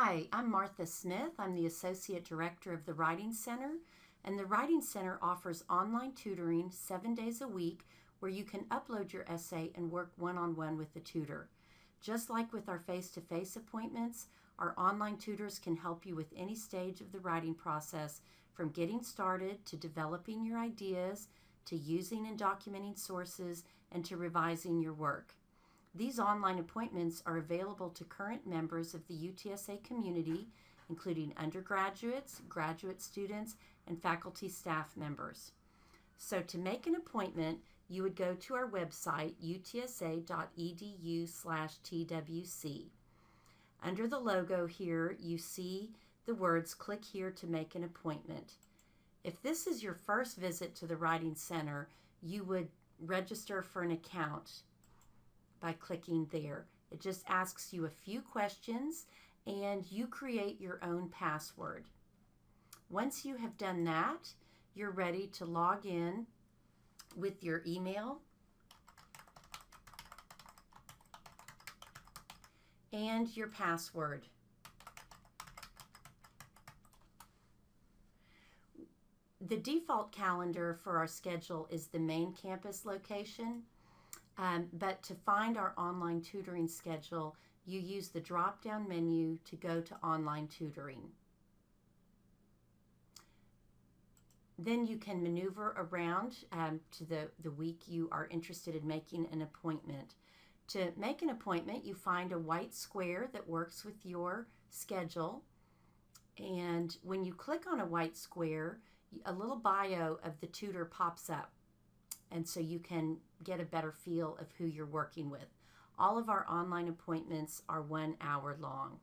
Hi, I'm Martha Smith. I'm the Associate Director of the Writing Center, and the Writing Center offers online tutoring 7 days a week where you can upload your essay and work one-on-one with the tutor. Just like with our face-to-face appointments, our online tutors can help you with any stage of the writing process, from getting started to developing your ideas, to using and documenting sources, and to revising your work. These online appointments are available to current members of the UTSA community, including undergraduates, graduate students, and faculty staff members. So to make an appointment, you would go to our website, utsa.edu/TWC. Under the logo here, you see the words, "Click here to make an appointment." If this is your first visit to the Writing Center, you would register for an account by clicking there. It just asks you a few questions and you create your own password. Once you have done that, you're ready to log in with your email and your password. The default calendar for our schedule is the main campus location. But to find our online tutoring schedule, you use the drop-down menu to go to online tutoring. Then you can maneuver around to the week you are interested in making an appointment. To make an appointment, you find a white square that works with your schedule. And when you click on a white square, a little bio of the tutor pops up. And so you can get a better feel of who you're working with. All of our online appointments are 1 hour long.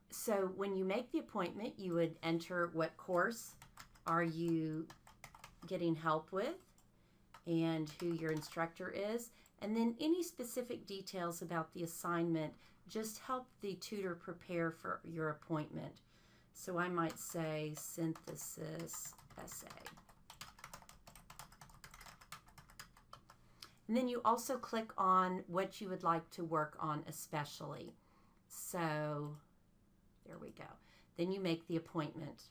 So when you make the appointment, you would enter what course are you getting help with and who your instructor is, and then any specific details about the assignment just help the tutor prepare for your appointment. So I might say synthesis essay. And then you also click on what you would like to work on especially. So there we go. Then you make the appointment.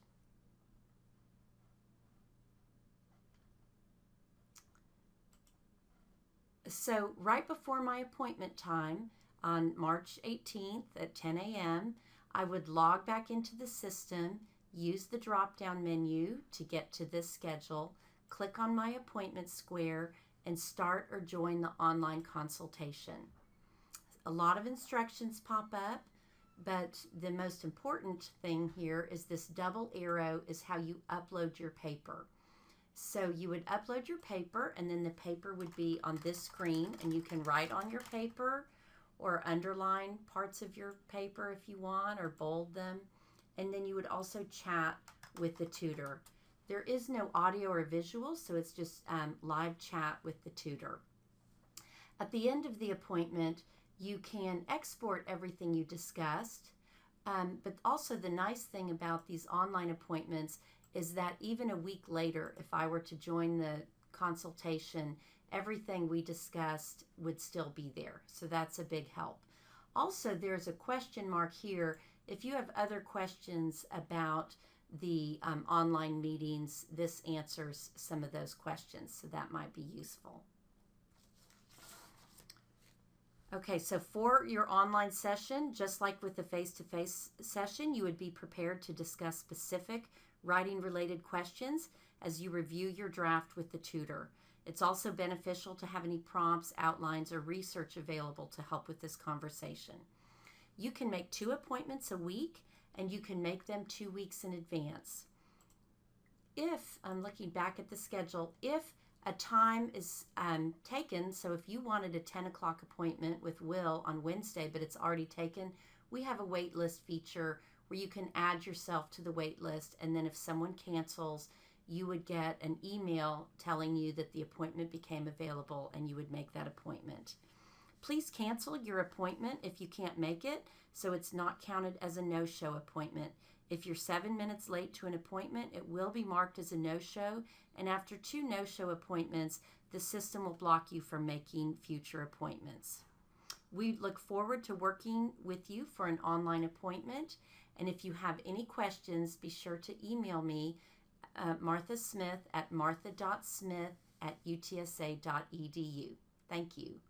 So right before my appointment time on March 18th at 10 a.m., I would log back into the system, use the drop-down menu to get to this schedule, click on my appointment square, and start or join the online consultation. A lot of instructions pop up, but the most important thing here is this double arrow is how you upload your paper. So you would upload your paper, and then the paper would be on this screen, and you can write on your paper or underline parts of your paper if you want, or bold them. And then you would also chat with the tutor. There is no audio or visual, so it's just live chat with the tutor. At the end of the appointment, you can export everything you discussed, but also the nice thing about these online appointments is that even a week later, if I were to join the consultation, everything we discussed would still be there, so that's a big help. Also, there's a question mark here. If you have other questions about the online meetings, this answers some of those questions, so that might be useful. Okay, so for your online session, just like with the face-to-face session, you would be prepared to discuss specific writing-related questions as you review your draft with the tutor. It's also beneficial to have any prompts, outlines, or research available to help with this conversation. You can make 2 appointments a week, and you can make them 2 weeks in advance. If, I'm looking back at the schedule, if a time is taken, so if you wanted a 10 o'clock appointment with Will on Wednesday, but it's already taken, we have a wait list feature where you can add yourself to the wait list, and then if someone cancels, you would get an email telling you that the appointment became available, and you would make that appointment. Please cancel your appointment if you can't make it, so it's not counted as a no-show appointment. If you're 7 minutes late to an appointment, it will be marked as a no-show, and after 2 no-show appointments, the system will block you from making future appointments. We look forward to working with you for an online appointment. And if you have any questions, be sure to email me, Martha Smith at martha.smith@utsa.edu. Thank you.